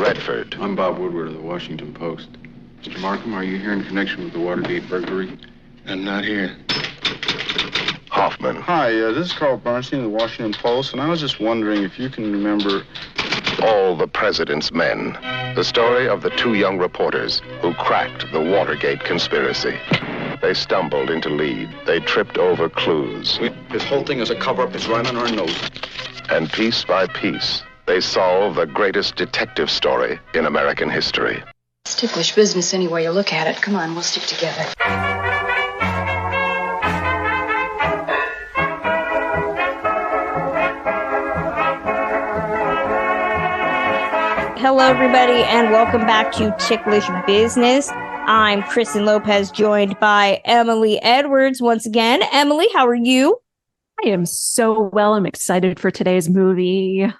Redford. I'm Bob Woodward of the Washington Post. Mr. Markham, are you here in connection with the Watergate burglary? I'm not here. Hoffman. Hi, this is Carl Bernstein of the Washington Post, and I was just wondering if you can remember... All the President's Men. The story of the two young reporters who cracked the Watergate conspiracy. They stumbled into lead. They tripped over clues. This whole thing is a cover-up. It's right on our nose. And piece by piece, they solve the greatest detective story in American history. It's ticklish business any way you look at it. Come on, we'll stick together. Hello, everybody, and welcome back to Ticklish Business. I'm Kristen Lopez, joined by Emily Edwards once again. Emily, how are you? I am so well. I'm excited for today's movie.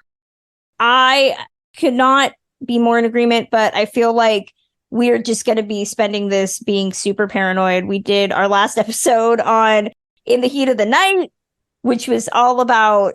I could not be more in agreement, but I feel like we're just going to be spending this being super paranoid. We did our last episode on In the Heat of the Night, which was all about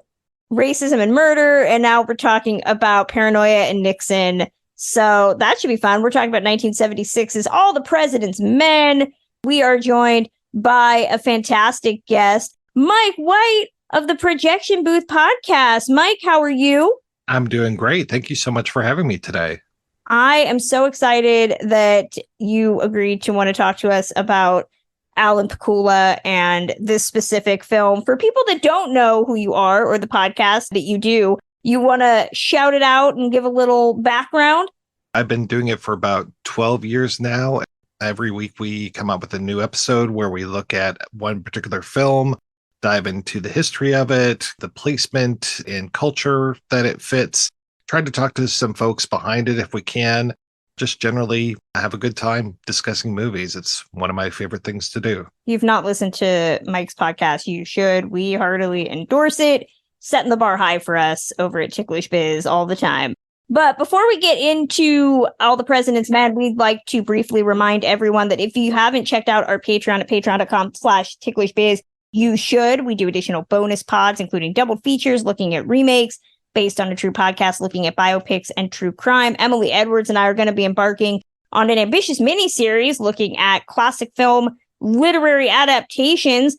racism and murder, and now we're talking about paranoia and Nixon. So that should be fun. We're talking about 1976's All the President's Men. We are joined by a fantastic guest, Mike White of the Projection Booth podcast. Mike, how are you? I'm doing great. Thank you so much for having me today. I am so excited that you agreed to want to talk to us about Alan Pakula and this specific film. For people that don't know who you are or the podcast that you do, you want to shout it out and give a little background? I've been doing it for about 12 years now. Every week we come up with a new episode where we look at one particular film, dive into the history of it, the placement and culture that it fits, try to talk to some folks behind it if we can. Just generally have a good time discussing movies. It's one of my favorite things to do. If you've not listened to Mike's podcast, you should. We heartily endorse it. Setting the bar high for us over at Ticklish Biz all the time. But before we get into All the President's Men, we'd like to briefly remind everyone that if you haven't checked out our Patreon at patreon.com/ticklishbiz, you should. We do additional bonus pods, including double features looking at remakes, based on a true podcast looking at biopics and true crime. Emily Edwards and I are going to be embarking on an ambitious mini-series looking at classic film literary adaptations.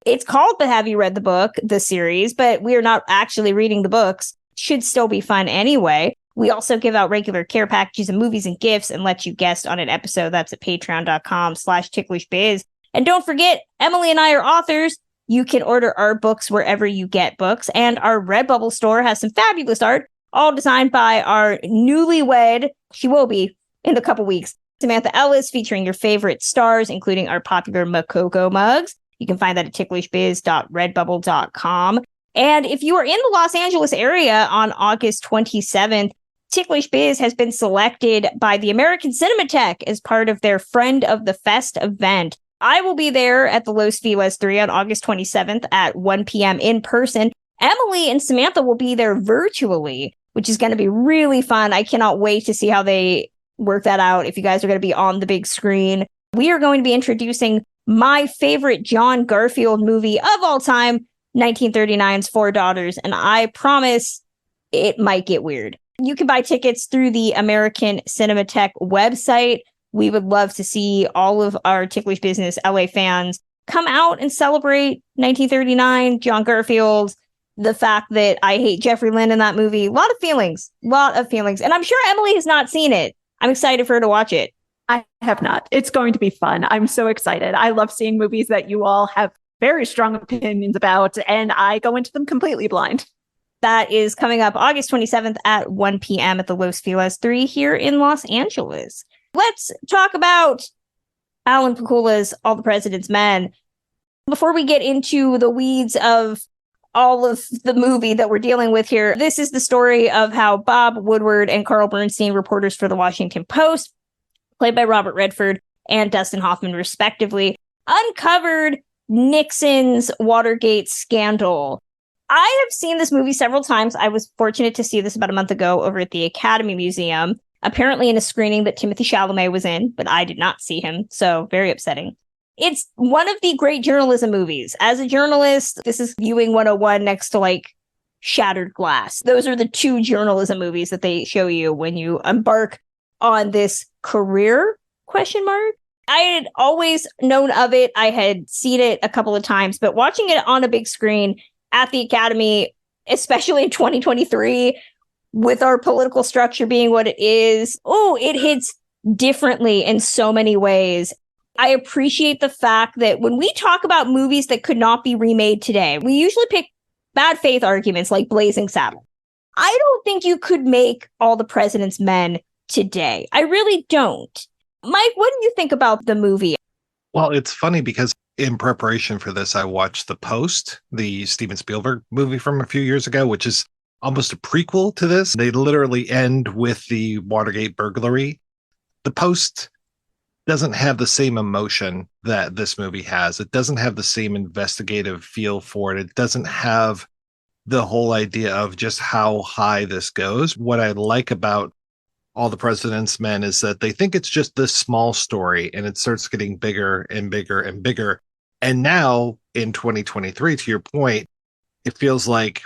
It's called But Have You Read the Book, the series, but we are not actually reading the books. Should still be fun anyway. We also give out regular care packages of movies and gifts and let you guest on an episode. That's at patreon.com/ticklishbiz. And don't forget, Emily and I are authors. You can order our books wherever you get books, and our Redbubble store has some fabulous art, all designed by our newlywed, she will be in a couple weeks, Samantha Ellis, featuring your favorite stars, including our popular Makoko mugs. You can find that at ticklishbiz.redbubble.com. And if you are in the Los Angeles area on August 27th, Ticklish Biz has been selected by the American Cinematheque as part of their Friend of the Fest event. I will be there at the Los Feliz 3 on August 27th at 1 p.m. in person. Emily and Samantha will be there virtually, which is going to be really fun. I cannot wait to see how they work that out. If you guys are going to be on the big screen, we are going to be introducing my favorite John Garfield movie of all time, 1939's Four Daughters. And I promise it might get weird. You can buy tickets through the American Cinematheque website. We would love to see all of our Ticklish Business LA fans come out and celebrate 1939, John Garfield, the fact that I hate Jeffrey Lynne in that movie. A lot of feelings. And I'm sure Emily has not seen it. I'm excited for her to watch it. I have not. It's going to be fun. I'm so excited. I love seeing movies that you all have very strong opinions about, and I go into them completely blind. That is coming up August 27th at 1 p.m. at the Los Feliz 3 here in Los Angeles. Let's talk about Alan Pakula's All the President's Men. Before we get into the weeds of all of the movie that we're dealing with here, this is the story of how Bob Woodward and Carl Bernstein, reporters for the Washington Post, played by Robert Redford and Dustin Hoffman, respectively, uncovered Nixon's Watergate scandal. I have seen this movie several times. I was fortunate to see this about a month ago over at the Academy Museum, apparently in a screening that Timothée Chalamet was in, but I did not see him, so very upsetting. It's one of the great journalism movies. As a journalist, this is viewing 101 next to like Shattered Glass. Those are the two journalism movies that they show you when you embark on this career, ? I had always known of it. I had seen it a couple of times, but watching it on a big screen at the Academy, especially in 2023, with our political structure being what it is, it hits differently in so many ways. I appreciate the fact that when we talk about movies that could not be remade today, we usually pick bad faith arguments like Blazing Saddles. I don't think you could make All the President's Men today. I really don't. Mike, what do you think about the movie? Well, it's funny because in preparation for this, I watched The Post, the Steven Spielberg movie from a few years ago, which is almost a prequel to this. They literally end with the Watergate burglary. The Post doesn't have the same emotion that this movie has. It doesn't have the same investigative feel for it. It doesn't have the whole idea of just how high this goes. What I like about All the President's Men is that they think it's just this small story, and it starts getting bigger and bigger and bigger. And now in 2023, to your point, it feels like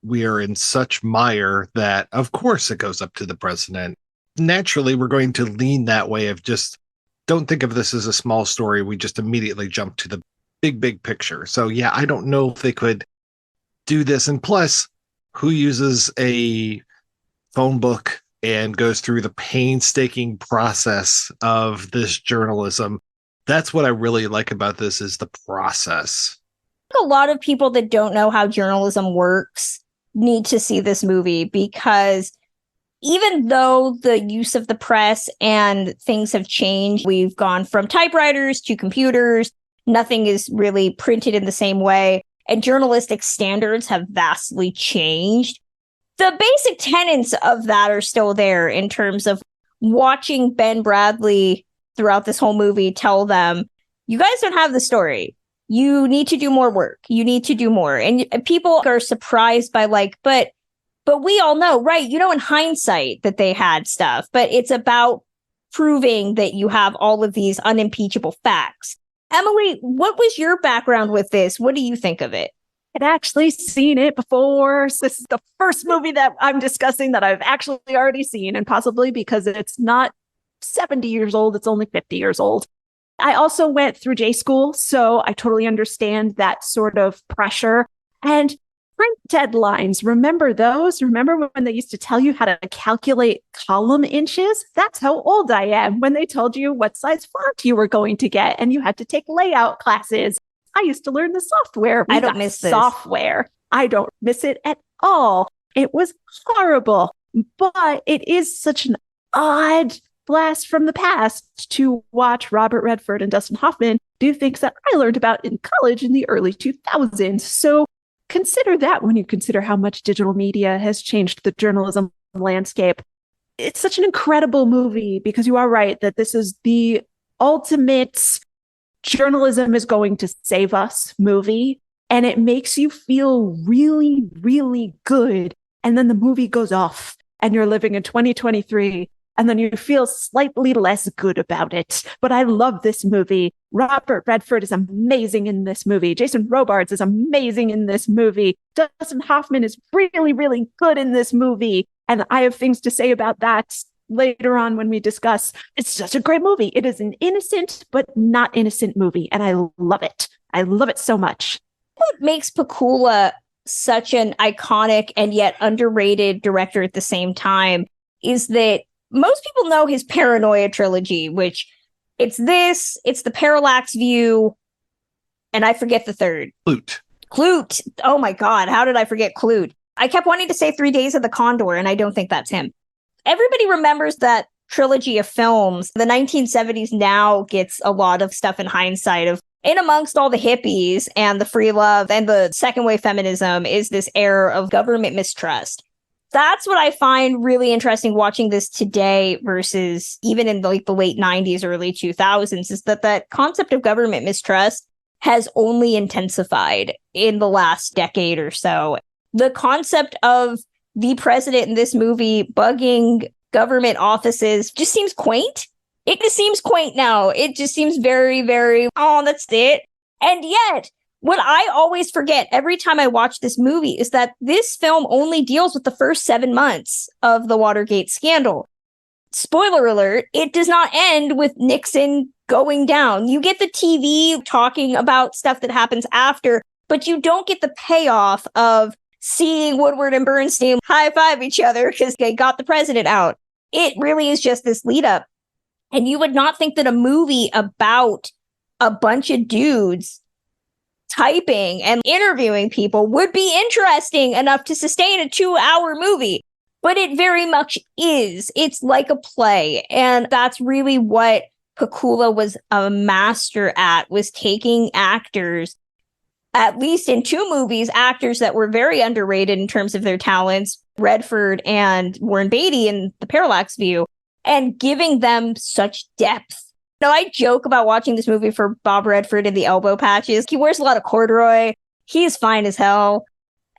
we are in such mire that of course it goes up to the president. Naturally, we're going to lean that way of just don't think of this as a small story. We just immediately jump to the big picture. So yeah, I don't know if they could do this. And plus, who uses a phone book and goes through the painstaking process of this journalism? That's what I really like about this, is the process. A lot of people that don't know how journalism works need to see this movie, because even though the use of the press and things have changed, we've gone from typewriters to computers. Nothing is really printed in the same way, and journalistic standards have vastly changed. The basic tenets of that are still there in terms of watching Ben Bradlee throughout this whole movie tell them, you guys don't have the story. You need to do more work. You need to do more. And people are surprised by but we all know, right? You know, in hindsight that they had stuff, but it's about proving that you have all of these unimpeachable facts. Emily, what was your background with this? What do you think of it? I'd actually seen it before. So this is the first movie that I'm discussing that I've actually already seen, and possibly because it's not 70 years old, it's only 50 years old. I also went through J school, so I totally understand that sort of pressure. And print deadlines, remember those? Remember when they used to tell you how to calculate column inches? That's how old I am, when they told you what size font you were going to get, and you had to take layout classes. I used to learn the software. I don't miss this. Software. I don't miss it at all. It was horrible, but it is such an odd blast from the past to watch Robert Redford and Dustin Hoffman do things that I learned about in college in the early 2000s. So consider that when you consider how much digital media has changed the journalism landscape. It's such an incredible movie, because you are right that this is the ultimate journalism is going to save us movie, and it makes you feel really, really good. And then the movie goes off and you're living in 2023, and then you feel slightly less good about it. But I love this movie. Robert Redford is amazing in this movie. Jason Robards is amazing in this movie. Dustin Hoffman is really, really good in this movie. And I have things to say about that later on when we discuss. It's such a great movie. It is an innocent but not innocent movie, and I love it. I love it so much. What makes Pakula such an iconic and yet underrated director at the same time is that most people know his Paranoia trilogy, which it's the Parallax View, and I forget the third. Clute. Oh my God, how did I forget Clute? I kept wanting to say 3 Days of the Condor, and I don't think that's him. Everybody remembers that trilogy of films. The 1970s now gets a lot of stuff in hindsight of, in amongst all the hippies and the free love and the second wave feminism, is this era of government mistrust. That's what I find really interesting watching this today versus even in the late 90s, early 2000s, is that concept of government mistrust has only intensified in the last decade or so. The concept of the president in this movie bugging government offices just seems quaint. It just seems quaint now. It just seems very, very, oh, that's it. And yet, What I always forget every time I watch this movie is that this film only deals with the first 7 months of the Watergate scandal. Spoiler alert, it does not end with Nixon going down. You get the TV talking about stuff that happens after, but you don't get the payoff of seeing Woodward and Bernstein high-five each other because they got the president out. It really is just this lead up. And you would not think that a movie about a bunch of dudes typing and interviewing people would be interesting enough to sustain a 2-hour movie. But it very much is. It's like a play. And that's really what Pakula was a master at, was taking actors, at least in 2 movies, actors that were very underrated in terms of their talents, Redford and Warren Beatty in The Parallax View, and giving them such depth. Now, I joke about watching this movie for Bob Redford and the elbow patches. He wears a lot of corduroy. He is fine as hell.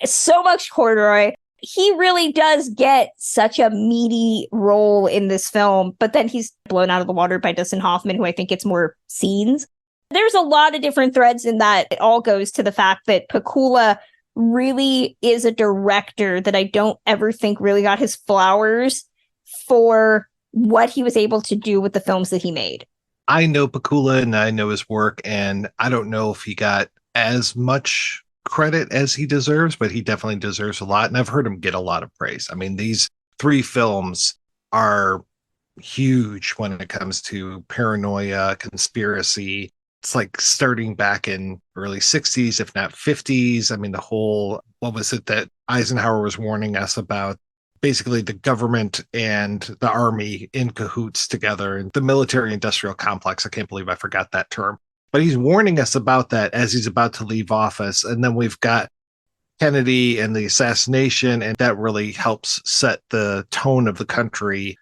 So much corduroy. He really does get such a meaty role in this film, but then he's blown out of the water by Dustin Hoffman, who I think gets more scenes. There's a lot of different threads in that. It all goes to the fact that Pakula really is a director that I don't ever think really got his flowers for what he was able to do with the films that he made. I know Pakula and I know his work, and I don't know if he got as much credit as he deserves, but he definitely deserves a lot. And I've heard him get a lot of praise. I mean, these 3 films are huge when it comes to paranoia, conspiracy. It's like starting back in early 60s, if not 50s. I mean, the whole, what was it that Eisenhower was warning us about? Basically the government and the army in cahoots together, and the military industrial complex. I can't believe I forgot that term, but he's warning us about that as he's about to leave office. And then we've got Kennedy and the assassination, and that really helps set the tone of the country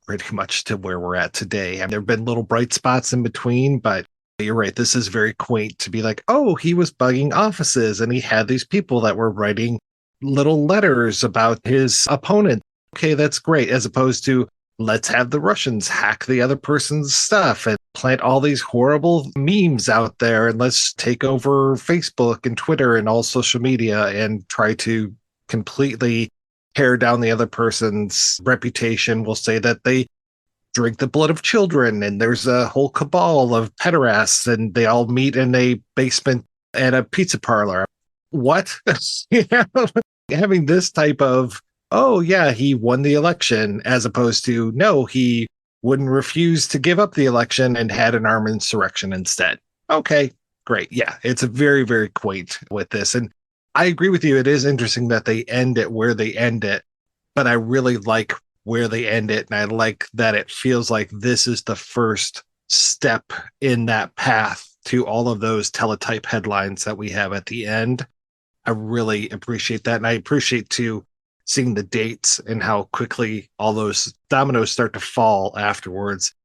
pretty much to where we're at today. And there have been little bright spots in between, but you're right. This is very quaint to be like, oh, he was bugging offices and he had these people that were writing little letters about his opponent. Okay, that's great. As opposed to, let's have the Russians hack the other person's stuff and plant all these horrible memes out there, and let's take over Facebook and Twitter and all social media and try to completely tear down the other person's reputation. We'll say that they drink the blood of children, and there's a whole cabal of pederasts, and they all meet in a basement at a pizza parlor. What? Having this type of, oh yeah, he won the election, as opposed to, no, he wouldn't refuse to give up the election and had an armed insurrection instead. Okay, great. Yeah, it's a very, very quaint with this. And I agree with you. It is interesting that they end it where they end it, but I really like where they end it. And I like that it feels like this is the first step in that path to all of those teletype headlines that we have at the end. I really appreciate that. And I appreciate too seeing the dates and how quickly all those dominoes start to fall afterwards.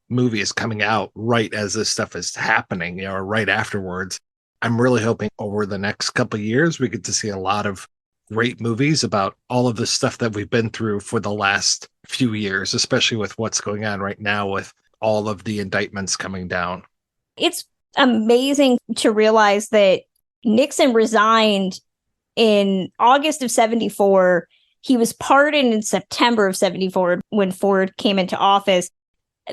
Movie is coming out right as this stuff is happening, or right afterwards. I'm really hoping over the next couple of years, we get to see a lot of great movies about all of the stuff that we've been through for the last few years, especially with what's going on right now with all of the indictments coming down. It's amazing to realize that Nixon resigned in August of 74. He was pardoned in September of 74 when Ford came into office.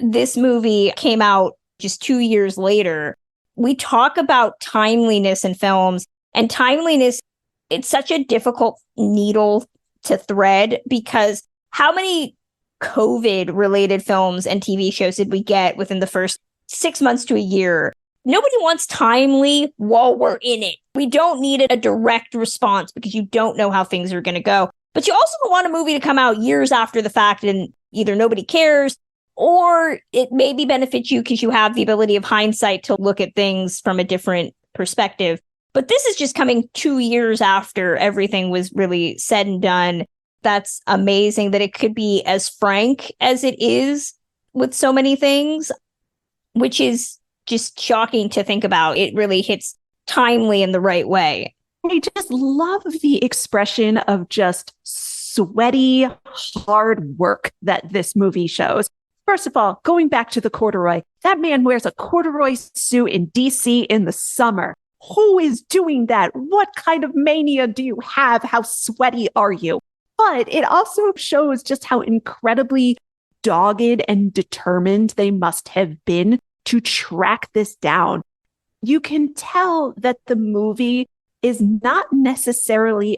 This movie came out just 2 years later. We talk about timeliness in films, and timeliness, it's such a difficult needle to thread, because how many COVID-related films and TV shows did we get within the first 6 months to a year? Nobody wants timely while we're in it. We don't need a direct response because you don't know how things are going to go. But you also don't want a movie to come out years after the fact and either nobody cares, or it maybe benefits you because you have the ability of hindsight to look at things from a different perspective. But this is just coming 2 years after everything was really said and done. That's amazing that it could be as frank as it is with so many things, which is just shocking to think about. It really hits timely in the right way. I just love the expression of just sweaty, hard work that this movie shows. First of all, going back to the corduroy, that man wears a corduroy suit in DC in the summer. Who is doing that? What kind of mania do you have? How sweaty are you? But it also shows just how incredibly dogged and determined they must have been to track this down. You can tell that the movie is not necessarily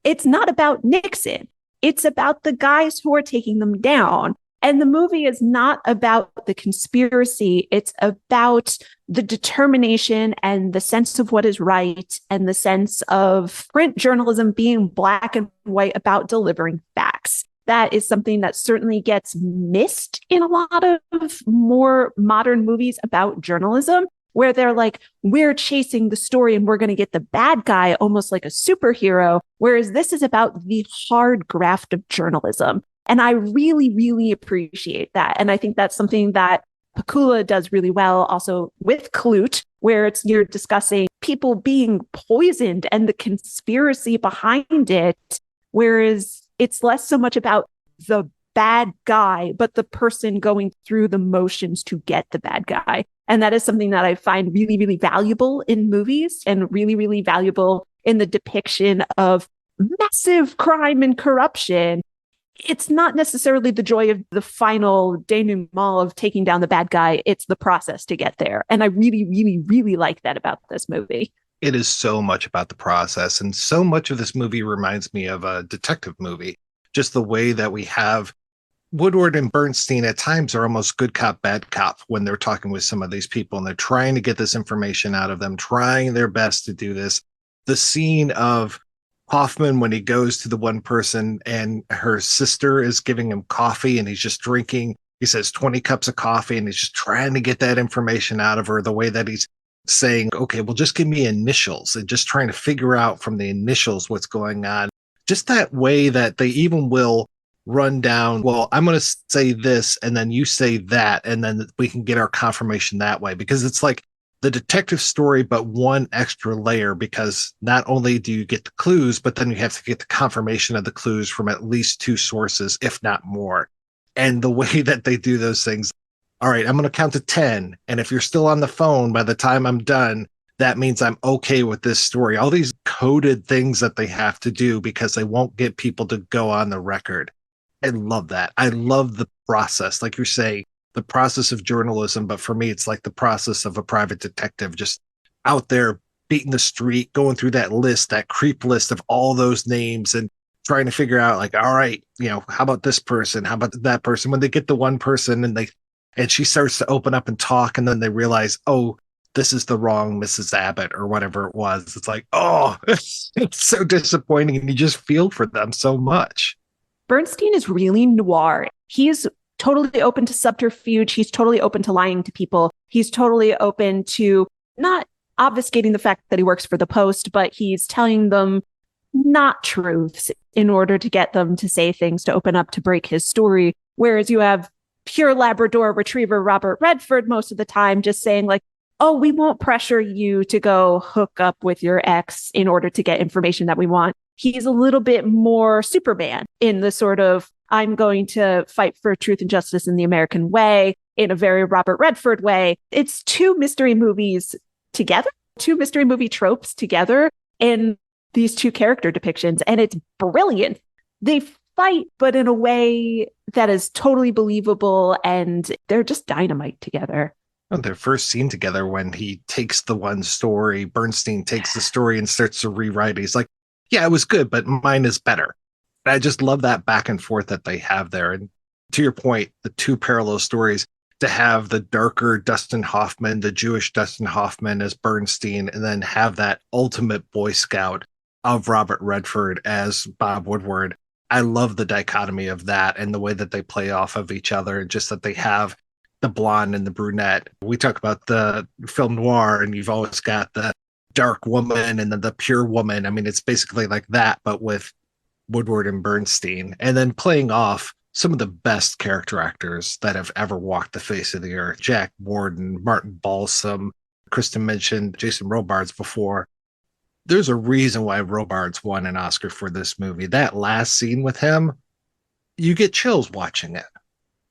it's not about Nixon. It's about the guys who are taking them down. And the movie is not about the conspiracy. It's about the determination and the sense of what is right and the sense of print journalism being black and white about delivering facts. That is something that certainly gets missed in a lot of more modern movies about journalism, where they're like, we're chasing the story and we're going to get the bad guy almost like a superhero. Whereas this is about the hard graft of journalism. And I really, really appreciate that. And I think that's something that Pakula does really well also with Clute, where you're discussing people being poisoned and the conspiracy behind it. Whereas it's less so much about the bad guy, but the person going through the motions to get the bad guy. And that is something that I find really, really valuable in movies and really, really valuable in the depiction of massive crime and corruption. It's not necessarily the joy of the final denouement of taking down the bad guy. It's the process to get there. And I really, really, really like that about this movie. It is so much about the process. And so much of this movie reminds me of a detective movie. Just the way that we have Woodward and Bernstein at times are almost good cop, bad cop when they're talking with some of these people and they're trying to get this information out of them, trying their best to do this. The scene of Hoffman when he goes to the one person and her sister is giving him coffee and he's just drinking, he says 20 cups of coffee and he's just trying to get that information out of her, the way that he's saying, okay, well, just give me initials and just trying to figure out from the initials what's going on. Just that way that they even will run down, well, I'm going to say this and then you say that, and then we can get our confirmation that way, because it's like the detective story, but one extra layer, because not only do you get the clues, but then you have to get the confirmation of the clues from at least two sources, if not more. And the way that they do those things, all right, I'm going to count to 10. And if you're still on the phone by the time I'm done, that means I'm okay with this story. All these coded things that they have to do because they won't get people to go on the record. I love that. I love the process. Like you're saying, the process of journalism, but for me, it's like the process of a private detective just out there beating the street, going through that list, that creep list of all those names and trying to figure out like, all right, how about this person? How about that person? When they get the one person and she starts to open up and talk, and then they realize, oh, this is the wrong Mrs. Abbott or whatever it was. It's like, oh, it's so disappointing. And you just feel for them so much. Bernstein is really noir. He's totally open to subterfuge. He's totally open to lying to people. He's totally open to not obfuscating the fact that he works for the Post, but he's telling them not truths in order to get them to say things to open up to break his story. Whereas you have pure Labrador retriever Robert Redford most of the time just saying like, oh, we won't pressure you to go hook up with your ex in order to get information that we want. He's a little bit more Superman in the sort of, I'm going to fight for truth and justice in the American way, in a very Robert Redford way. It's two mystery movies together, two mystery movie tropes together in these two character depictions. And it's brilliant. They fight, but in a way that is totally believable. And they're just dynamite together. Their first scene together, when he takes the one story, Bernstein takes the story and starts to rewrite it. He's like, yeah, it was good, but mine is better. And I just love that back and forth that they have there. And to your point, the two parallel stories, to have the darker Dustin Hoffman, the Jewish Dustin Hoffman as Bernstein, and then have that ultimate Boy Scout of Robert Redford as Bob Woodward. I love the dichotomy of that and the way that they play off of each other, just that they have the blonde and the brunette. We talk about the film noir, and you've always got the dark woman and then the pure woman. I mean, it's basically like that, but with Woodward and Bernstein, and then playing off some of the best character actors that have ever walked the face of the earth. Jack Warden, Martin Balsam, Kristen mentioned Jason Robards before. There's a reason why Robards won an Oscar for this movie. That last scene with him, you get chills watching it.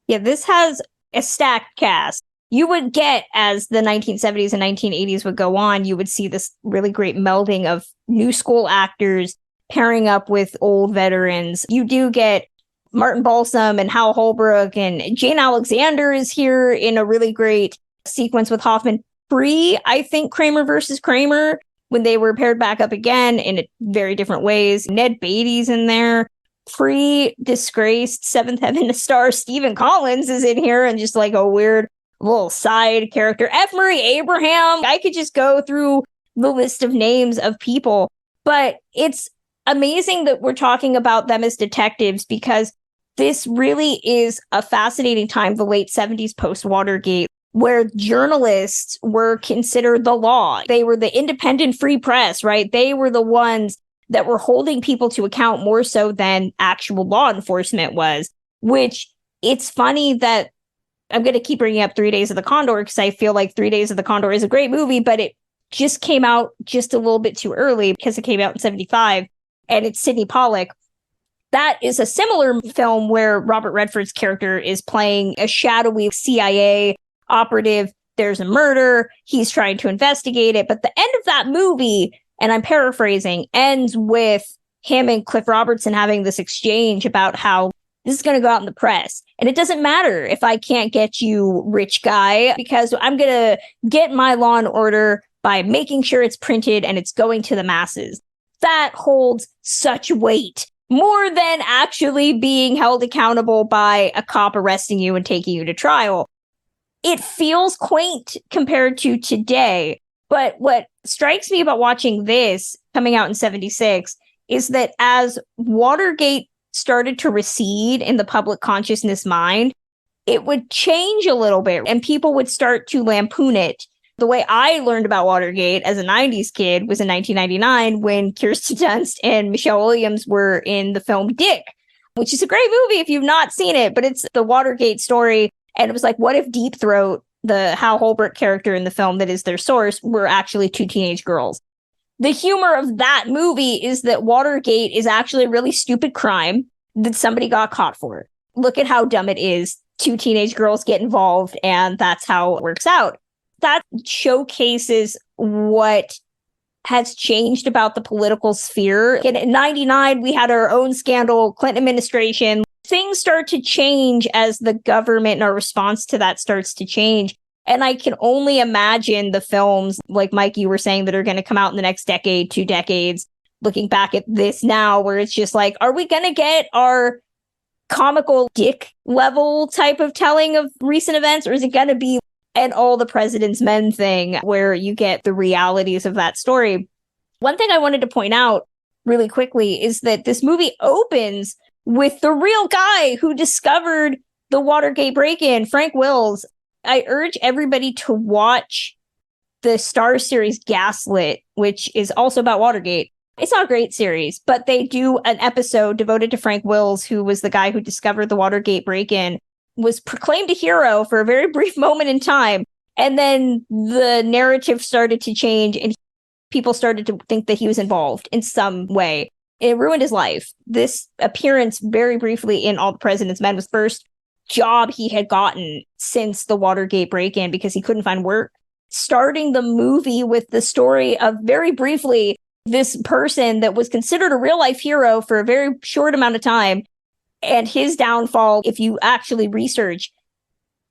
Yeah, this has a stacked cast. You would get, as the 1970s and 1980s would go on, you would see this really great melding of new school actors pairing up with old veterans. You do get Martin Balsam and Hal Holbrook, and Jane Alexander is here in a really great sequence with Hoffman. I think, Kramer versus Kramer, when they were paired back up again in very different ways. Ned Beatty's in there. Disgraced Seventh Heaven star Stephen Collins is in here, and just like a weird little side character. F. Murray Abraham. I could just go through the list of names of people, but it's amazing that we're talking about them as detectives, because this really is a fascinating time, the late 70s post-Watergate, where journalists were considered the law. They were the independent free press, right? They were the ones that were holding people to account more so than actual law enforcement was, which it's funny that I'm going to keep bringing up 3 Days of the Condor, because I feel like 3 Days of the Condor is a great movie, but it just came out just a little bit too early because it came out in 75, and it's Sidney Pollack. That is a similar film where Robert Redford's character is playing a shadowy CIA operative. There's a murder. He's trying to investigate it. But the end of that movie, and I'm paraphrasing, ends with him and Cliff Robertson having this exchange about how this is going to go out in the press. And it doesn't matter if I can't get you, rich guy, because I'm going to get my Law and Order by making sure it's printed and it's going to the masses. That holds such weight, more than actually being held accountable by a cop arresting you and taking you to trial. It feels quaint compared to today. But what strikes me about watching this coming out in 76 is that as Watergate started to recede in the public consciousness mind, it would change a little bit and people would start to lampoon it. The way I learned about Watergate as a 90s kid was in 1999 when Kirsten Dunst and Michelle Williams were in the film Dick, which is a great movie if you've not seen it, but it's the Watergate story. And it was like, what if Deep Throat, the Hal Holbrook character in the film that is their source, were actually two teenage girls? The humor of that movie is that Watergate is actually a really stupid crime that somebody got caught for. Look at how dumb it is. Two teenage girls get involved, and that's how it works out. That showcases what has changed about the political sphere. In 99, we had our own scandal, Clinton administration. Things start to change as the government and our response to that starts to change. And I can only imagine the films, like Mike, you were saying, that are going to come out in the next decade, 2 decades, looking back at this now, where it's just like, are we going to get our comical dick level type of telling of recent events? Or is it going to be an all the president's men thing where you get the realities of that story? One thing I wanted to point out really quickly is that this movie opens with the real guy who discovered the Watergate break-in, Frank Wills. I urge everybody to watch the Starz series Gaslit, which is also about Watergate. It's not a great series, but they do an episode devoted to Frank Wills, who was the guy who discovered the Watergate break-in, was proclaimed a hero for a very brief moment in time. And then the narrative started to change and people started to think that he was involved in some way. It ruined his life. This appearance very briefly in All the President's Men was the first job he had gotten since the Watergate break-in because he couldn't find work. Starting the movie with the story of, very briefly, this person that was considered a real-life hero for a very short amount of time, and his downfall, if you actually research,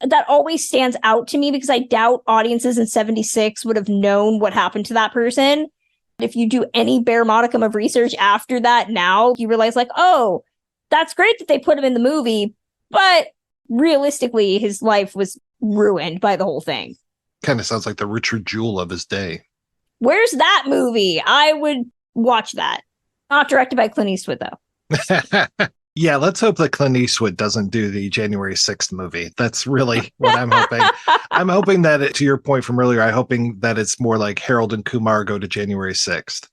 that always stands out to me because I doubt audiences in 76 would have known what happened to that person. If you do any bare modicum of research after that now, you realize like, oh, that's great that they put him in the movie, but realistically, his life was ruined by the whole thing. Kind of sounds like the Richard Jewell of his day. Where's that movie? I would watch that. Not directed by Clint Eastwood, though. Yeah, let's hope that Clint Eastwood doesn't do the January 6th movie. That's really what I'm hoping. I'm hoping that, to your point from earlier, I'm hoping that it's more like Harold and Kumar go to January 6th.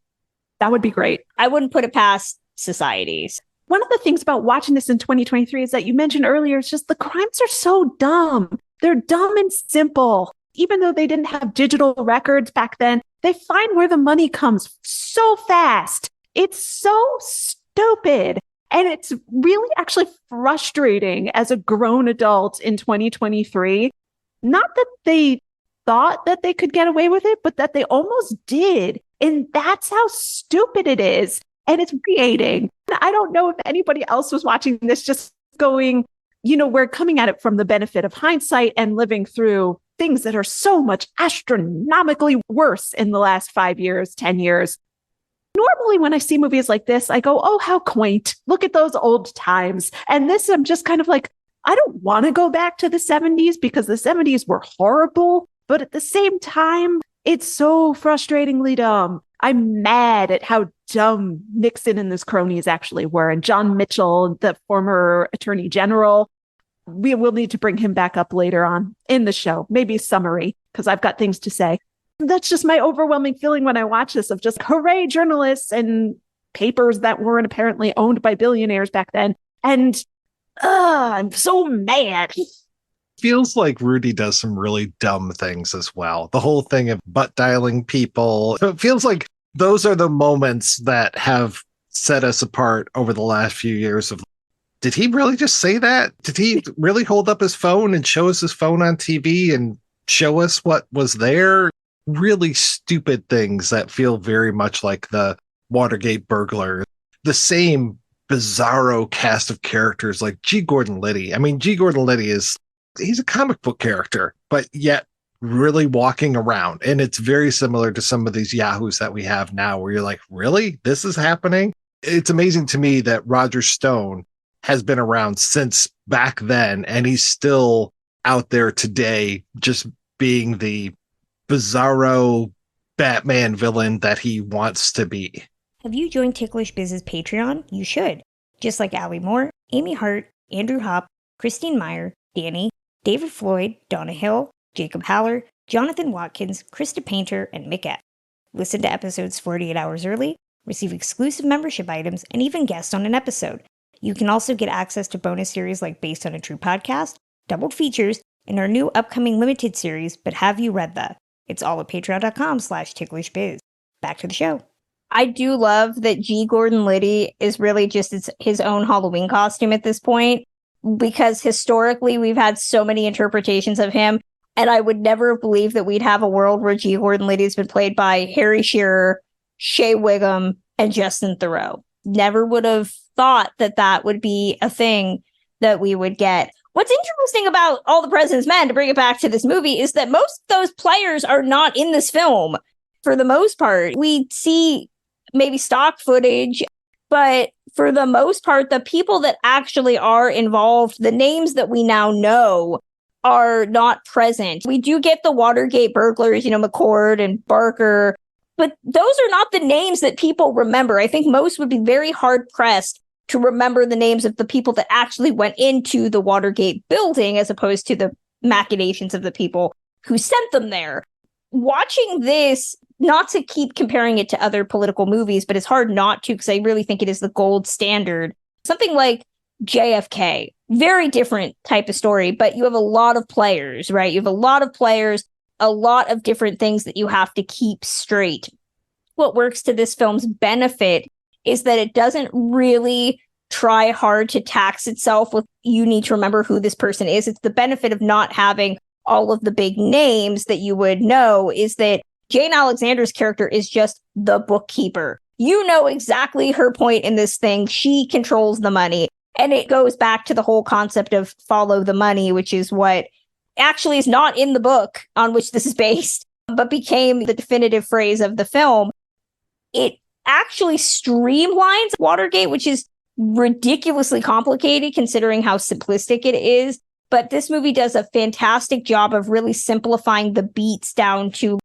That would be great. I wouldn't put it past societies. One of the things about watching this in 2023 is that you mentioned earlier, it's just the crimes are so dumb. They're dumb and simple. Even though they didn't have digital records back then, they find where the money comes so fast. It's so stupid. And it's really actually frustrating as a grown adult in 2023. Not that they thought that they could get away with it, but that they almost did. And that's how stupid it is. And it's creating. I don't know if anybody else was watching this just going, we're coming at it from the benefit of hindsight and living through things that are so much astronomically worse in the last 5 years, 10 years. Normally, when I see movies like this, I go, oh, how quaint. Look at those old times. And this, I'm just kind of like, I don't want to go back to the 70s because the 70s were horrible. But at the same time, it's so frustratingly dumb. I'm mad at how dumb Nixon and his cronies actually were. And John Mitchell, the former attorney general, we will need to bring him back up later on in the show, maybe summary, because I've got things to say. That's just my overwhelming feeling when I watch this of just hooray, journalists and papers that weren't apparently owned by billionaires back then. And I'm so mad. Feels like Rudy does some really dumb things as well. The whole thing of butt dialing people. So it feels like those are the moments that have set us apart over the last few years of, did he really just say that? Did he really hold up his phone and show us his phone on TV and show us what was there? Really stupid things that feel very much like the Watergate burglar. The same bizarro cast of characters like G. Gordon Liddy. I mean, G. Gordon Liddy he's a comic book character, but yet really walking around. And it's very similar to some of these Yahoos that we have now where you're like, really? This is happening? It's amazing to me that Roger Stone has been around since back then, and he's still out there today just being the bizarro Batman villain that he wants to be. Have you joined Ticklish Biz's Patreon? You should. Just like Allie Moore, Amy Hart, Andrew Hoppe, Christine Mier, Danny, David Floyd, Donna Hill, Jacob Haller, Jonathan Watkins, Krista Painter, and McKay. Listen to episodes 48 hours early, receive exclusive membership items, and even guest on an episode. You can also get access to bonus series like Based on a True Podcast, doubled features, and our new upcoming limited series, But Have You Read The? It's all at patreon.com/ticklishbiz. Back to the show. I do love that G. Gordon Liddy is really just his own Halloween costume at this point, because historically we've had so many interpretations of him, and I would never have believed that we'd have a world where G. Gordon Liddy has been played by Harry Shearer, Shea Wiggum, and Justin Theroux. Never would have thought that would be a thing that we would get. What's interesting about All the President's Men, to bring it back to this movie, is that most of those players are not in this film. For the most part, we see maybe stock footage, but for the most part, the people that actually are involved, the names that we now know, are not present. We do get the Watergate burglars, McCord and Barker, but those are not the names that people remember. I think most would be very hard pressed to remember the names of the people that actually went into the Watergate building, as opposed to the machinations of the people who sent them there. Watching this, not to keep comparing it to other political movies, but it's hard not to, because I really think it is the gold standard. Something like JFK, very different type of story, but you have a lot of players, right? You have a lot of players, a lot of different things that you have to keep straight. What works to this film's benefit is that it doesn't really try hard to tax itself with, you need to remember who this person is. It's the benefit of not having all of the big names that you would know, is that Jane Alexander's character is just the bookkeeper. You know exactly her point in this thing. She controls the money. And it goes back to the whole concept of follow the money, which is what actually is not in the book on which this is based, but became the definitive phrase of the film. It actually streamlines Watergate, which is ridiculously complicated considering how simplistic it is. But this movie does a fantastic job of really simplifying the beats down to,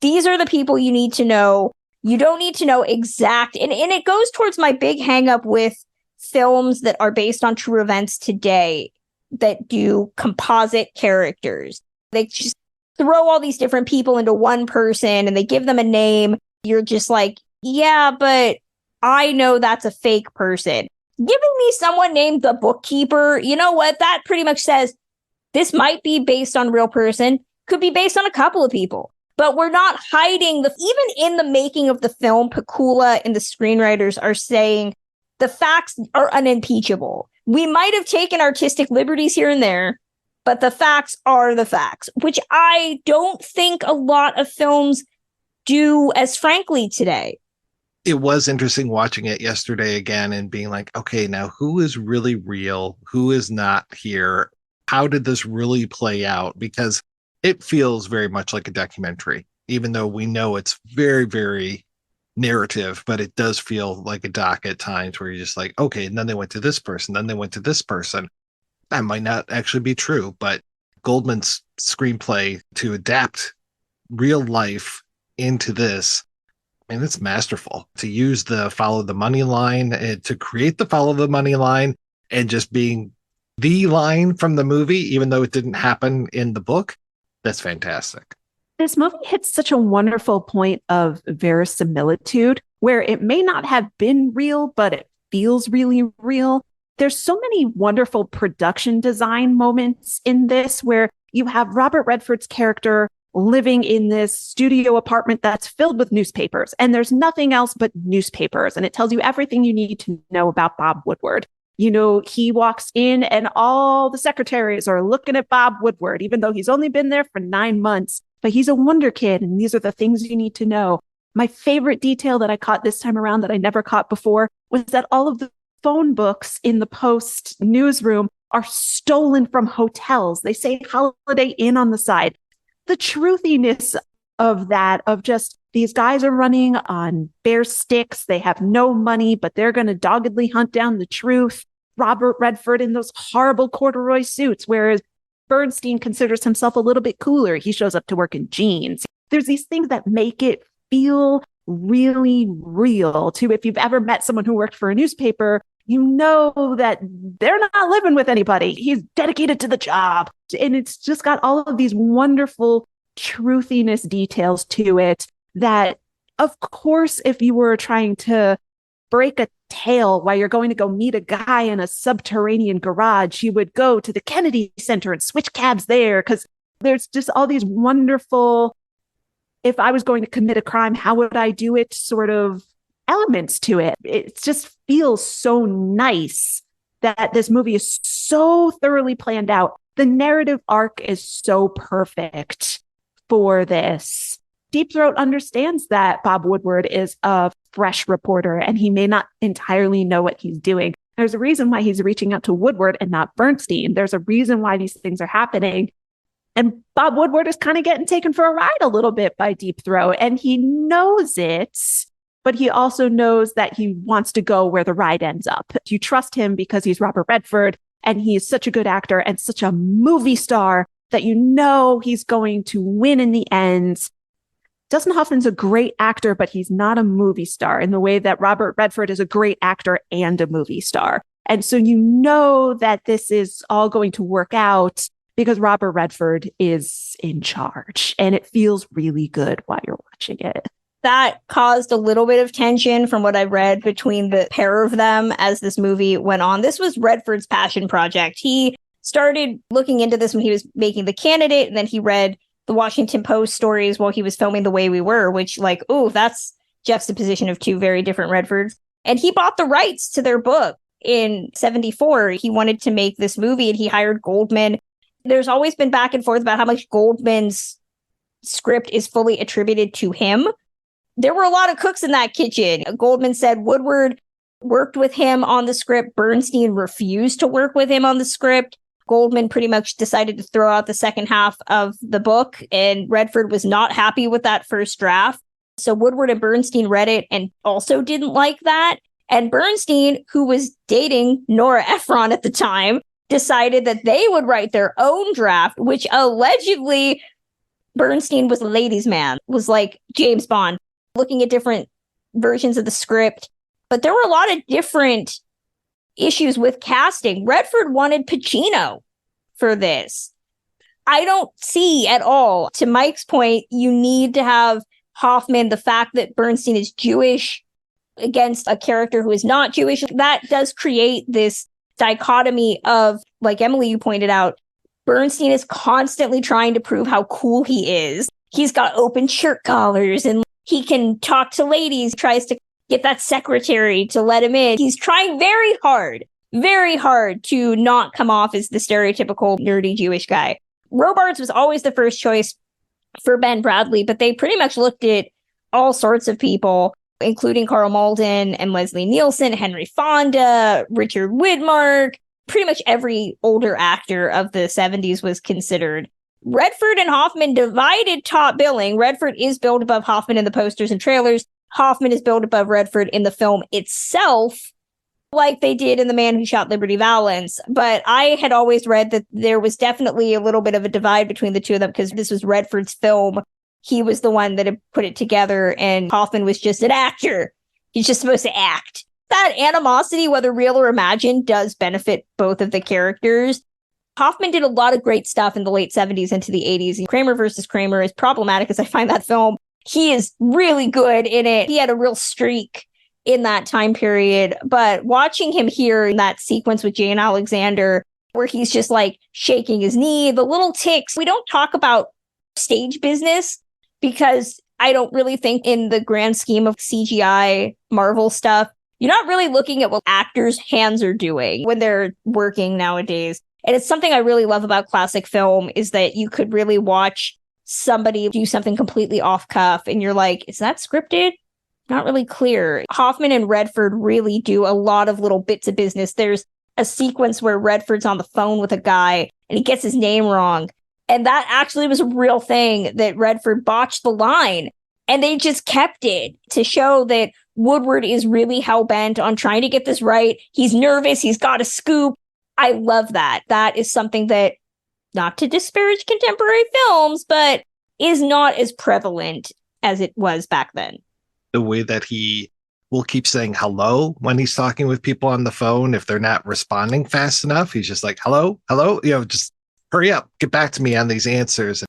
these are the people you need to know. You don't need to know exact. And it goes towards my big hang up with films that are based on true events today that do composite characters. They just throw all these different people into one person and they give them a name. You're just like, yeah, but I know that's a fake person. Giving me someone named the bookkeeper, you know what? That pretty much says this might be based on a real person, could be based on a couple of people. But we're not hiding even in the making of the film, Pakula and the screenwriters are saying, The facts are unimpeachable. We might have taken artistic liberties here and there, but the facts are the facts, which I don't think a lot of films do as frankly today. It was interesting watching it yesterday again and being like, okay, now who is really real? Who is not here? How did this really play out? Because it feels very much like a documentary, even though we know it's very, very narrative, but it does feel like a doc at times where you're just like, okay, and then they went to this person, then they went to this person. That might not actually be true, but Goldman's screenplay to adapt real life into this, and it's masterful. To use the follow the money line and to create the follow the money line and just being the line from the movie, even though it didn't happen in the book, that's fantastic. This movie hits such a wonderful point of verisimilitude where it may not have been real, but it feels really real. There's so many wonderful production design moments in this where you have Robert Redford's character living in this studio apartment that's filled with newspapers, and there's nothing else but newspapers. And it tells you everything you need to know about Bob Woodward. You know, he walks in and all the secretaries are looking at Bob Woodward, even though he's only been there for 9 months. But he's a wonder kid, and these are the things you need to know. My favorite detail that I caught this time around that I never caught before was that all of the phone books in the Post newsroom are stolen from hotels. They say Holiday Inn on the side. The truthiness of that, of just these guys are running on bare sticks. They have no money, but they're going to doggedly hunt down the truth. Robert Redford in those horrible corduroy suits, whereas Bernstein considers himself a little bit cooler. He shows up to work in jeans. There's these things that make it feel really real too. If you've ever met someone who worked for a newspaper, you know that they're not living with anybody. He's dedicated to the job. And it's just got all of these wonderful truthiness details to it that, of course, if you were trying to break a tail while you're going to go meet a guy in a subterranean garage, you would go to the Kennedy Center and switch cabs there, because there's just all these wonderful, if I was going to commit a crime, how would I do it sort of elements to it. It just feels so nice that this movie is so thoroughly planned out. The narrative arc is so perfect for this. Deep Throat understands that Bob Woodward is a fresh reporter and he may not entirely know what he's doing. There's a reason why he's reaching out to Woodward and not Bernstein. There's a reason why these things are happening. And Bob Woodward is kind of getting taken for a ride a little bit by Deep Throat, and he knows it, but he also knows that he wants to go where the ride ends up. You trust him because he's Robert Redford and he is such a good actor and such a movie star that you know he's going to win in the end. Dustin Hoffman's a great actor, but he's not a movie star in the way that Robert Redford is a great actor and a movie star. And so you know that this is all going to work out because Robert Redford is in charge, and it feels really good while you're watching it. That caused a little bit of tension from what I read between the pair of them as this movie went on. This was Redford's passion project. He started looking into this when he was making The Candidate, and then he read the Washington Post stories while he was filming The Way We Were, which, like, oh, that's juxtaposition of two very different Redfords. And he bought the rights to their book in 1974. He wanted to make this movie, and he hired Goldman. There's always been back and forth about how much Goldman's script is fully attributed to him. There were a lot of cooks in that kitchen. Goldman said Woodward worked with him on the script. Bernstein refused to work with him on the script. Goldman pretty much decided to throw out the second half of the book, and Redford was not happy with that first draft. So Woodward and Bernstein read it and also didn't like that. And Bernstein, who was dating Nora Ephron at the time, decided that they would write their own draft, which allegedly Bernstein was a ladies' man, was like James Bond, looking at different versions of the script. But there were a lot of different issues with casting. Redford wanted Pacino for this. I don't see at all, to Mike's point, you need to have Hoffman, the fact that Bernstein is Jewish against a character who is not Jewish. That does create this dichotomy of, like Emily, you pointed out, Bernstein is constantly trying to prove how cool he is. He's got open shirt collars and he can talk to ladies, tries to get that secretary to let him in. He's trying very hard to not come off as the stereotypical nerdy Jewish guy. Robards was always the first choice for Ben Bradlee, but they pretty much looked at all sorts of people, including Carl Malden and Leslie Nielsen, Henry Fonda, Richard Widmark. Pretty much every older actor of the 70s was considered. Redford and Hoffman divided top billing. Redford is billed above Hoffman in the posters and trailers. Hoffman is billed above Redford in the film itself, like they did in The Man Who Shot Liberty Valance. But I had always read that there was definitely a little bit of a divide between the two of them because this was Redford's film. He was the one that had put it together, and Hoffman was just an actor. He's just supposed to act. That animosity, whether real or imagined, does benefit both of the characters. Hoffman did a lot of great stuff in the late 70s into the 80s. And Kramer versus Kramer, as problematic as I find that film, he is really good in it. He had a real streak in that time period. But watching him here in that sequence with Jane Alexander, where he's just like shaking his knee, the little ticks, we don't talk about stage business because I don't really think in the grand scheme of CGI Marvel stuff, you're not really looking at what actors' hands are doing when they're working nowadays. And it's something I really love about classic film is that you could really watch somebody do something completely off cuff and you're like, is that scripted? Not really clear. Hoffman and Redford really do a lot of little bits of business. There's a sequence where Redford's on the phone with a guy and he gets his name wrong. And that actually was a real thing that Redford botched the line. And they just kept it to show that Woodward is really hell-bent on trying to get this right. He's nervous. He's got a scoop. I love that. That is something that, not to disparage contemporary films, but is not as prevalent as it was back then. The way that he will keep saying hello when he's talking with people on the phone, if they're not responding fast enough, he's just like, hello, just hurry up, get back to me on these answers.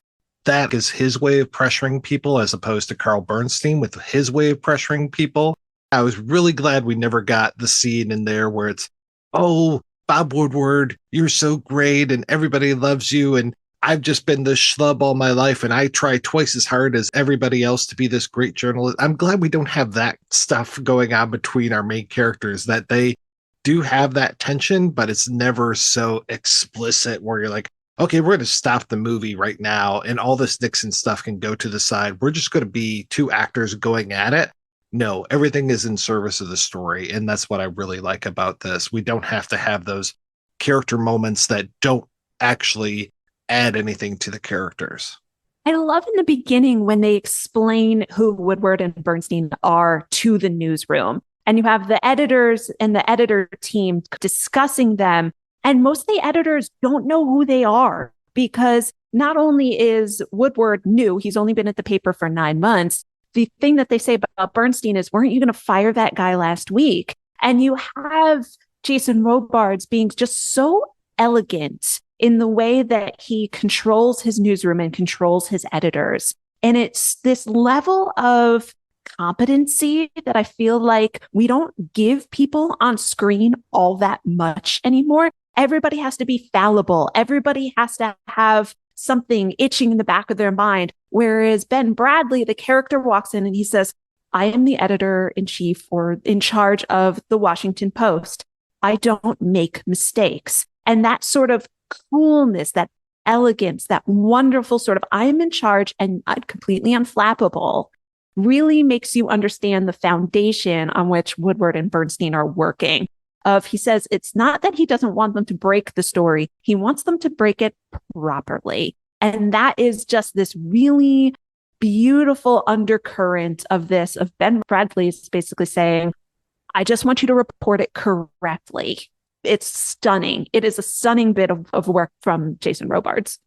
That is his way of pressuring people as opposed to Carl Bernstein with his way of pressuring people. I was really glad we never got the scene in there where it's, oh, Bob Woodward, you're so great and everybody loves you. And I've just been this schlub all my life and I try twice as hard as everybody else to be this great journalist. I'm glad we don't have that stuff going on between our main characters, that they do have that tension, but it's never so explicit where you're like, okay, we're going to stop the movie right now and all this Nixon stuff can go to the side. We're just going to be two actors going at it. No, everything is in service of the story. And that's what I really like about this. We don't have to have those character moments that don't actually add anything to the characters. I love in the beginning when they explain who Woodward and Bernstein are to the newsroom. And you have the editors and the editor team discussing them. And most of the editors don't know who they are because not only is Woodward new, he's only been at the paper for 9 months. The thing that they say about Bernstein is, weren't you going to fire that guy last week? And you have Jason Robards being just so elegant in the way that he controls his newsroom and controls his editors. And it's this level of competency that I feel like we don't give people on screen all that much anymore. Everybody has to be fallible. Everybody has to have something itching in the back of their mind. Whereas Ben Bradlee, the character, walks in and he says, I am the editor-in-chief or in charge of the Washington Post. I don't make mistakes. And that sort of coolness, that elegance, that wonderful sort of I am in charge and I'm completely unflappable really makes you understand the foundation on which Woodward and Bernstein are working. He says it's not that he doesn't want them to break the story. He wants them to break it properly. And that is just this really beautiful undercurrent of this, of Ben Bradlee is basically saying, I just want you to report it correctly. It's stunning. It is a stunning bit of work from Jason Robards.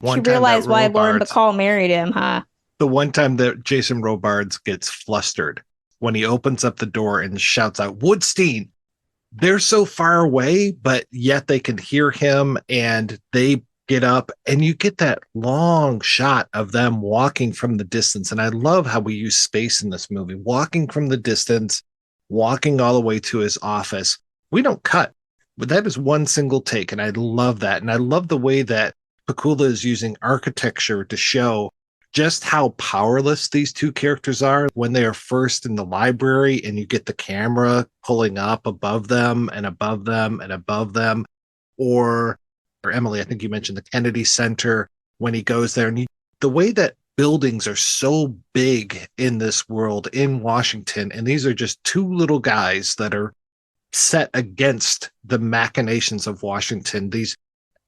She realized why Lauren Bacall married him, huh? The one time that Jason Robards gets flustered when he opens up the door and shouts out, Woodstein, they're so far away, but yet they can hear him and they get up and you get that long shot of them walking from the distance. And I love how we use space in this movie, walking from the distance, walking all the way to his office. We don't cut, but that is one single take. And I love that. And I love the way that Pakula is using architecture to show just how powerless these two characters are when they are first in the library and you get the camera pulling up above them and above them and above them. Or Emily, I think you mentioned the Kennedy Center when he goes there. And the way that buildings are so big in this world, in Washington, and these are just two little guys that are set against the machinations of Washington, these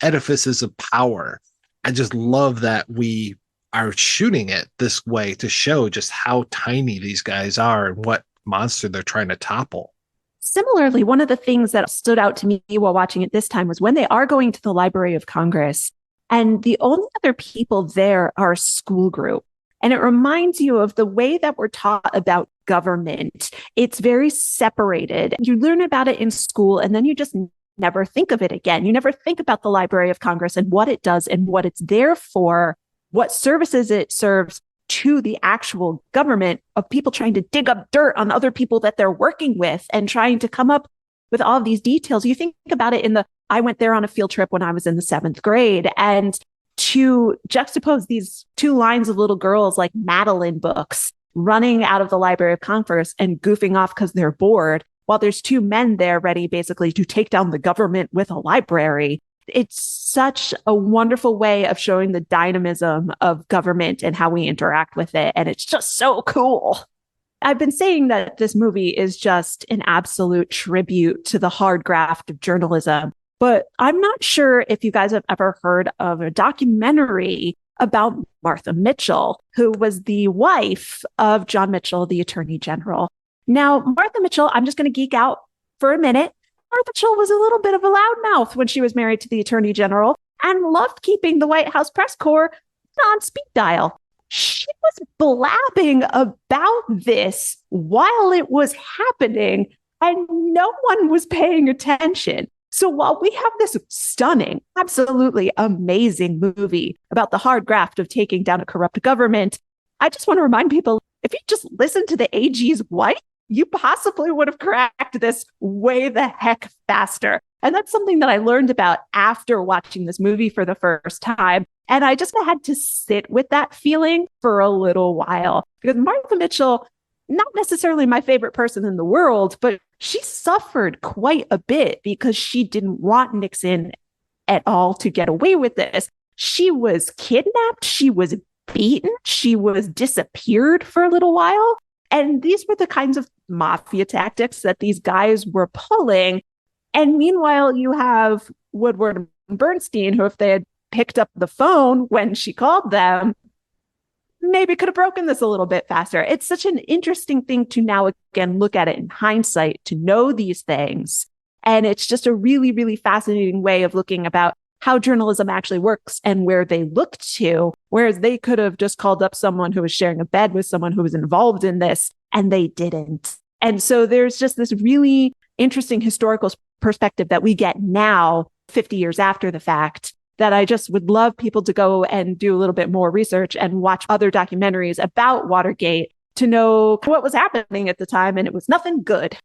edifices of power. I just love that we are shooting it this way to show just how tiny these guys are and what monster they're trying to topple. Similarly, one of the things that stood out to me while watching it this time was when they are going to the Library of Congress, and the only other people there are a school group. And it reminds you of the way that we're taught about government. It's very separated. You learn about it in school, and then you just never think of it again. You never think about the Library of Congress and what it does and what it's there for, what services it serves to the actual government of people trying to dig up dirt on other people that they're working with and trying to come up with all of these details. You think about it I went there on a field trip when I was in the 7th grade, and to juxtapose these two lines of little girls like Madeline books running out of the Library of Congress and goofing off because they're bored, while there's two men there ready basically to take down the government with a library. It's such a wonderful way of showing the dynamism of government and how we interact with it. And it's just so cool. I've been saying that this movie is just an absolute tribute to the hard graft of journalism, but I'm not sure if you guys have ever heard of a documentary about Martha Mitchell, who was the wife of John Mitchell, the Attorney General. Now, Martha Mitchell, I'm just going to geek out for a minute. Martha Mitchell was a little bit of a loudmouth when she was married to the Attorney General and loved keeping the White House press corps on speed dial. She was blabbing about this while it was happening, and no one was paying attention. So while we have this stunning, absolutely amazing movie about the hard graft of taking down a corrupt government, I just want to remind people, if you just listen to the AG's wife, you possibly would have cracked this way the heck faster. And that's something that I learned about after watching this movie for the first time. And I just had to sit with that feeling for a little while, because Martha Mitchell, not necessarily my favorite person in the world, but she suffered quite a bit because she didn't want Nixon at all to get away with this. She was kidnapped. She was beaten. She was disappeared for a little while. And these were the kinds of mafia tactics that these guys were pulling. And meanwhile, you have Woodward and Bernstein, who, if they had picked up the phone when she called them, maybe could have broken this a little bit faster. It's such an interesting thing to now, again, look at it in hindsight, to know these things. And it's just a really, really fascinating way of looking about how journalism actually works and where they look to, whereas they could have just called up someone who was sharing a bed with someone who was involved in this, and they didn't. And so there's just this really interesting historical perspective that we get now, 50 years after the fact, that I just would love people to go and do a little bit more research and watch other documentaries about Watergate to know what was happening at the time. And it was nothing good.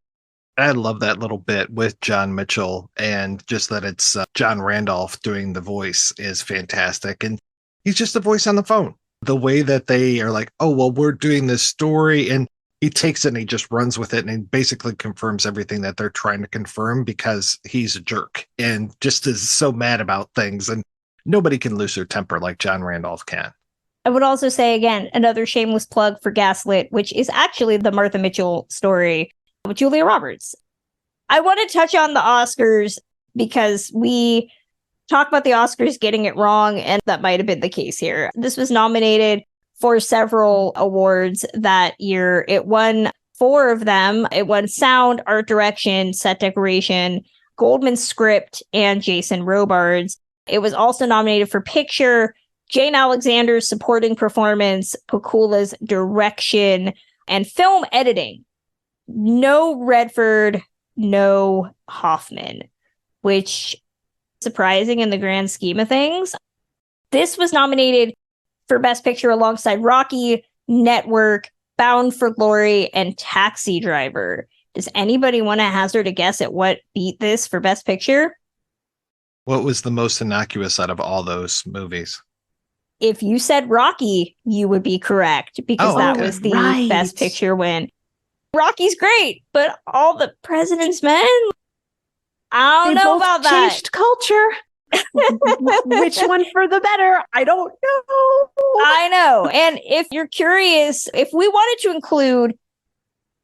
I love that little bit with John Mitchell, and just that it's John Randolph doing the voice is fantastic. And he's just a voice on the phone. The way that they are like, oh, well, we're doing this story, and he takes it and he just runs with it, and he basically confirms everything that they're trying to confirm because he's a jerk and just is so mad about things. And nobody can lose their temper like John Randolph can. I would also say, again, another shameless plug for Gaslit, which is actually the Martha Mitchell story with Julia Roberts. I want to touch on the Oscars because we talk about the Oscars getting it wrong, and that might have been the case here. This was nominated for several awards that year. It won 4 of them. It won sound, art direction, set decoration, Goldman script, and Jason Robards. It was also nominated for picture, Jane Alexander's supporting performance, Pakula's direction, and film editing. No Redford, no Hoffman, which is surprising in the grand scheme of things. This was nominated for Best Picture alongside Rocky, Network, Bound for Glory, and Taxi Driver. Does anybody want to hazard a guess at what beat this for Best Picture? What was the most innocuous out of all those movies? If you said Rocky, you would be correct because that was the best picture win. Rocky's great, but All the President's Men? I don't know about that. Changed culture. Which one for the better? I don't know. I know. And if you're curious, if we wanted to include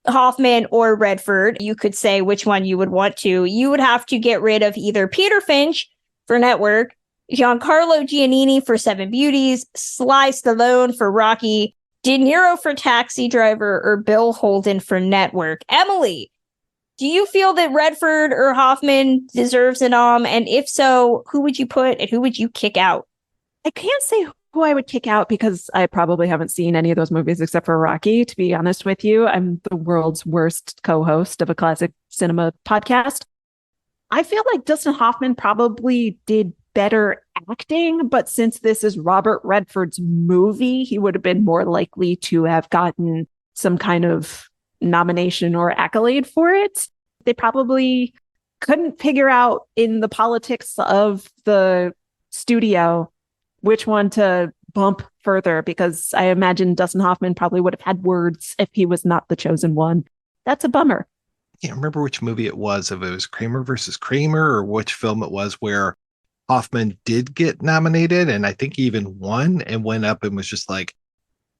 Hoffman or Redford, you could say which one you would want to. You would have to get rid of either Peter Finch for Network, Giancarlo Giannini for Seven Beauties, Sly Stallone for Rocky, De Niro for Taxi Driver, or Bill Holden for Network. Emily, do you feel that Redford or Hoffman deserves a nom? And if so, who would you put and who would you kick out? I can't say who I would kick out because I probably haven't seen any of those movies except for Rocky, to be honest with you. I'm the world's worst co-host of a classic cinema podcast. I feel like Dustin Hoffman probably did better acting, but since this is Robert Redford's movie, he would have been more likely to have gotten some kind of nomination or accolade for it. They probably couldn't figure out in the politics of the studio which one to bump further, because I imagine Dustin Hoffman probably would have had words if he was not the chosen one. That's a bummer. I can't remember which movie it was, if it was Kramer versus Kramer or which film it was where Hoffman did get nominated, and I think he even won and went up and was just like,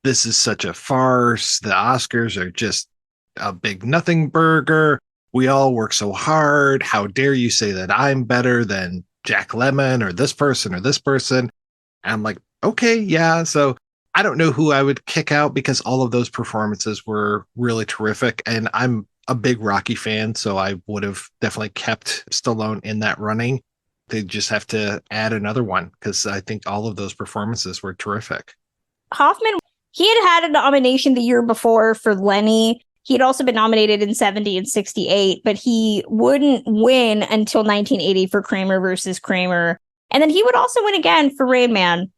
this is such a farce. The Oscars are just a big nothing burger. We all work so hard. How dare you say that I'm better than Jack Lemmon or this person or this person? And I'm like, okay, yeah. So I don't know who I would kick out because all of those performances were really terrific. And I'm a big Rocky fan, so I would have definitely kept Stallone in that running. They just have to add another one because I think all of those performances were terrific. Hoffman, he had a nomination the year before for Lenny. He had also been nominated in 70 and 68, but he wouldn't win until 1980 for Kramer versus Kramer. And then he would also win again for Rain Man.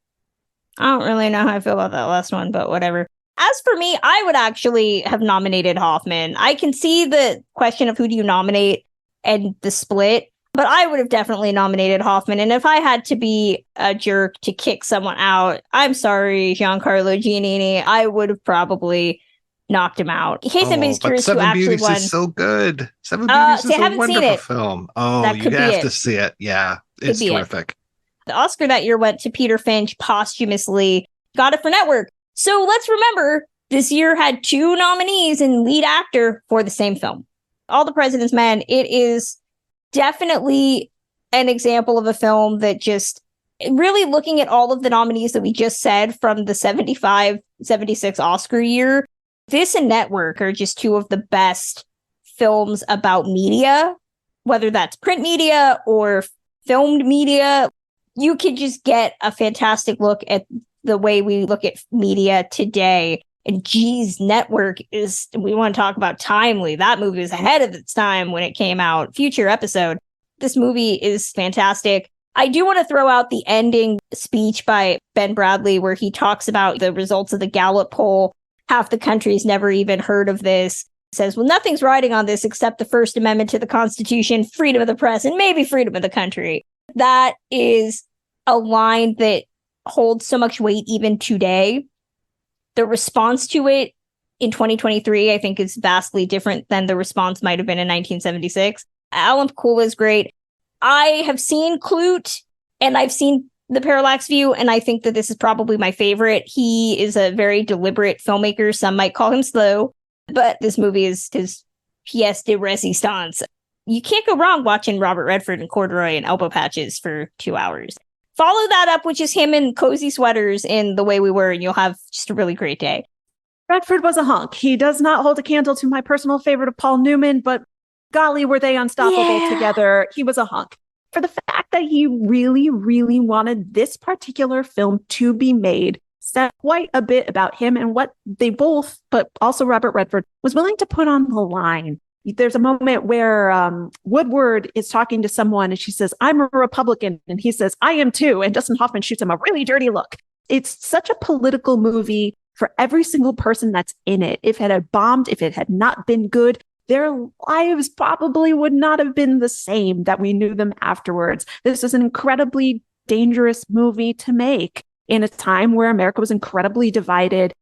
I don't really know how I feel about that last one, but whatever. As for me, I would actually have nominated Hoffman. I can see the question of who do you nominate and the split, but I would have definitely nominated Hoffman. And if I had to be a jerk to kick someone out, I'm sorry, Giancarlo Giannini, I would have probably knocked him out. In case anybody's curious who actually Beauties won. is so good. Seven Beauties is a wonderful film. Oh, That you have to see it. Yeah, it's terrific. The Oscar that year went to Peter Finch posthumously. Got it for Network. So let's remember, this year had 2 nominees in lead actor for the same film. All the President's Men. It is definitely an example of a film that just really looking at all of the nominees that we just said from the 75, 76 Oscar year, this and Network are just 2 of the best films about media, whether that's print media or filmed media. You can just get a fantastic look at the way we look at media today. And geez, Network is, we want to talk about timely. That movie was ahead of its time when it came out. Future episode. This movie is fantastic. I do want to throw out the ending speech by Ben Bradley where he talks about the results of the Gallup poll. Half the country's never even heard of this. Says, well, nothing's riding on this except the First Amendment to the Constitution, freedom of the press, and maybe freedom of the country. That is a line that holds so much weight even today. The response to it in 2023, I think, is vastly different than the response might have been in 1976. Alan Pakula is great. I have seen Clute and I've seen The Parallax View, and I think that this is probably my favorite. He is a very deliberate filmmaker. Some might call him slow, but this movie is his pièce de résistance. You can't go wrong watching Robert Redford in corduroy and elbow patches for 2 hours. Follow that up with just him in cozy sweaters in The Way We Were, and you'll have just a really great day. Redford was a hunk. He does not hold a candle to my personal favorite of Paul Newman, but golly, were they unstoppable together. He was a hunk. For the fact that he really, really wanted this particular film to be made, said quite a bit about him and what they both, but also Robert Redford, was willing to put on the line. There's a moment where Woodward is talking to someone and she says, I'm a Republican. And he says, I am too. And Dustin Hoffman shoots him a really dirty look. It's such a political movie for every single person that's in it. If it had bombed, if it had not been good, their lives probably would not have been the same that we knew them afterwards. This is an incredibly dangerous movie to make. in a time where America was incredibly divided.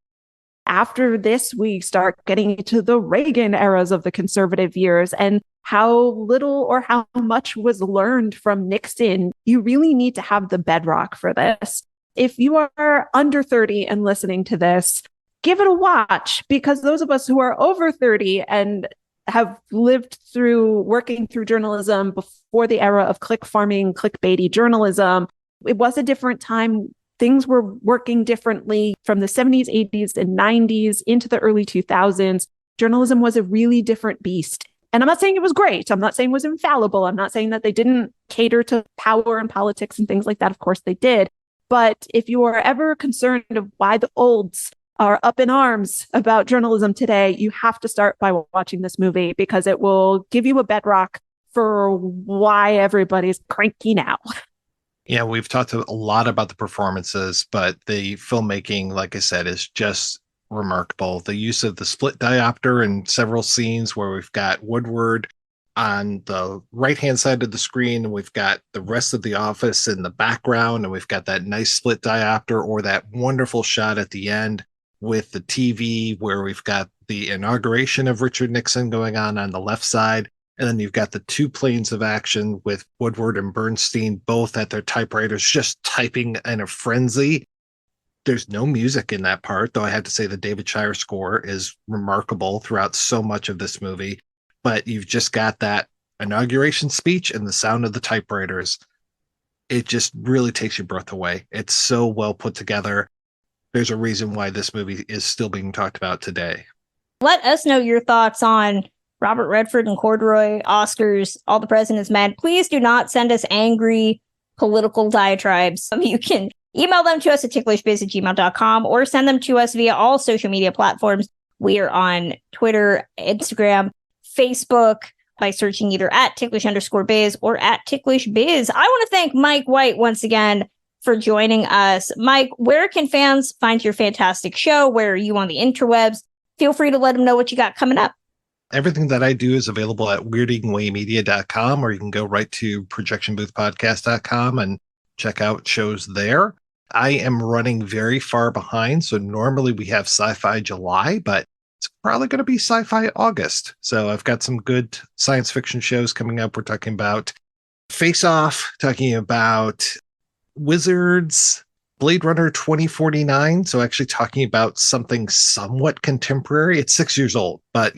After this, we start getting into the Reagan eras of the conservative years and how little or how much was learned from Nixon. You really need to have the bedrock for this. If you are under 30 and listening to this, give it a watch, because those of us who are over 30 and have lived through working through journalism before the era of click farming, clickbaity journalism, it was a different time. Things were working differently from the 70s, 80s, and 90s into the early 2000s. Journalism was a really different beast. And I'm not saying it was great. I'm not saying it was infallible. I'm not saying that they didn't cater to power and politics and things like that. Of course they did. But if you are ever concerned of why the olds are up in arms about journalism today, you have to start by watching this movie, because it will give you a bedrock for why everybody's cranky now. Yeah, we've talked a lot about the performances, but the filmmaking, like I said, is just remarkable. The use of the split diopter in several scenes where we've got Woodward on the right-hand side of the screen, and we've got the rest of the office in the background, and we've got that nice split diopter, or that wonderful shot at the end with the TV where we've got the inauguration of Richard Nixon going on the left side. And then you've got the two planes of action with Woodward and Bernstein both at their typewriters, just typing in a frenzy. There's no music in that part, though I have to say the David Shire score is remarkable throughout so much of this movie. But you've just got that inauguration speech and the sound of the typewriters. It just really takes your breath away. It's so well put together. There's a reason why this movie is still being talked about today. Let us know your thoughts on Robert Redford and corduroy, Oscars, All the President's Men. Please do not send us angry political diatribes. You can email them to us at ticklishbiz@gmail.com or send them to us via all social media platforms. We are on Twitter, Instagram, Facebook, by searching either at ticklish_biz or at ticklishbiz. I want to thank Mike White once again for joining us. Mike, where can fans find your fantastic show? Where are you on the interwebs? Feel free to let them know what you got coming up. Everything that I do is available at weirdingwaymedia.com, or you can go right to projectionboothpodcast.com and check out shows there. I am running very far behind, so normally we have Sci-Fi July, but it's probably going to be Sci-Fi August. So I've got some good science fiction shows coming up. We're talking about Face Off, talking about Wizards, Blade Runner 2049. So actually talking about something somewhat contemporary. It's 6 years old, but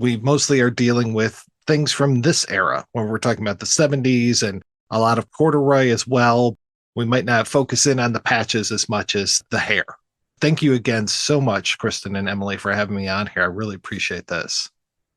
we mostly are dealing with things from this era when we're talking about the 70s and a lot of corduroy as well. We might not focus in on the patches as much as the hair. Thank you again so much, Kristen and Emily, for having me on here. I really appreciate this.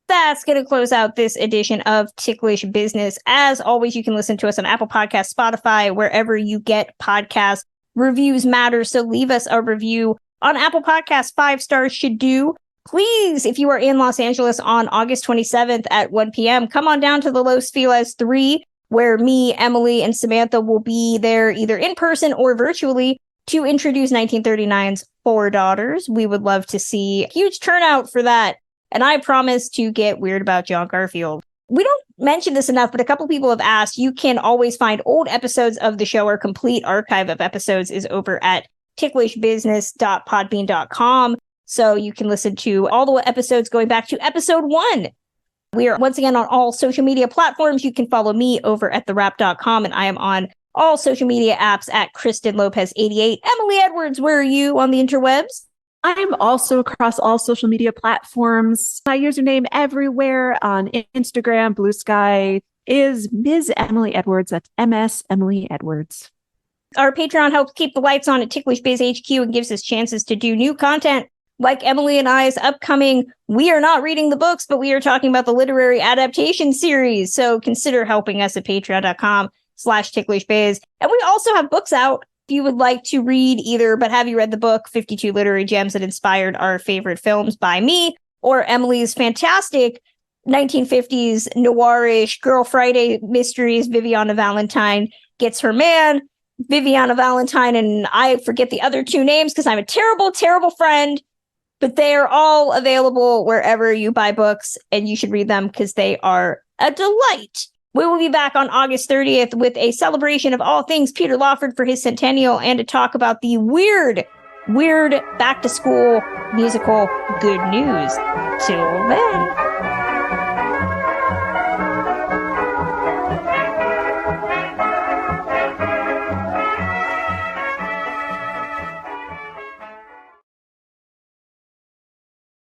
That's going to close out this edition of Ticklish Business. As always, you can listen to us on Apple Podcasts, Spotify, wherever you get podcasts. Reviews matter, so leave us a review on Apple Podcasts. 5 stars should do. Please, if you are in Los Angeles on August 27th at 1 p.m., come on down to the Los Feliz 3, where me, Emily, and Samantha will be there either in person or virtually to introduce 1939's Four Daughters. We would love to see a huge turnout for that. And I promise to get weird about John Garfield. We don't mention this enough, but a couple people have asked. You can always find old episodes of the show. Our complete archive of episodes is over at ticklishbusiness.podbean.com. So you can listen to all the episodes going back to episode 1. We are once again on all social media platforms. You can follow me over at therap.com, and I am on all social media apps at Kristen Lopez 88. Emily Edwards, where are you on the interwebs? I'm also across all social media platforms. My username everywhere on Instagram, Blue Sky, is Ms. Emily Edwards. That's MS Emily Edwards. Our Patreon helps keep the lights on at Ticklish Biz HQ and gives us chances to do new content like Emily and I's upcoming We Are Not Reading the Books, but we are talking about the literary adaptation series. So consider helping us at patreon.com/ticklishbiz. And we also have books out if you would like to read either, but have you read the book 52 Literary Gems that inspired our favorite films by me, or Emily's fantastic 1950s noirish Girl Friday mysteries, Viviana Valentine Gets Her Man, Viviana Valentine, and I forget the other 2 names because I'm a terrible, terrible friend, but they are all available wherever you buy books, and you should read them because they are a delight. We will be back on August 30th with a celebration of all things Peter Lawford for his centennial and to talk about the weird back to school musical Good News. Till then.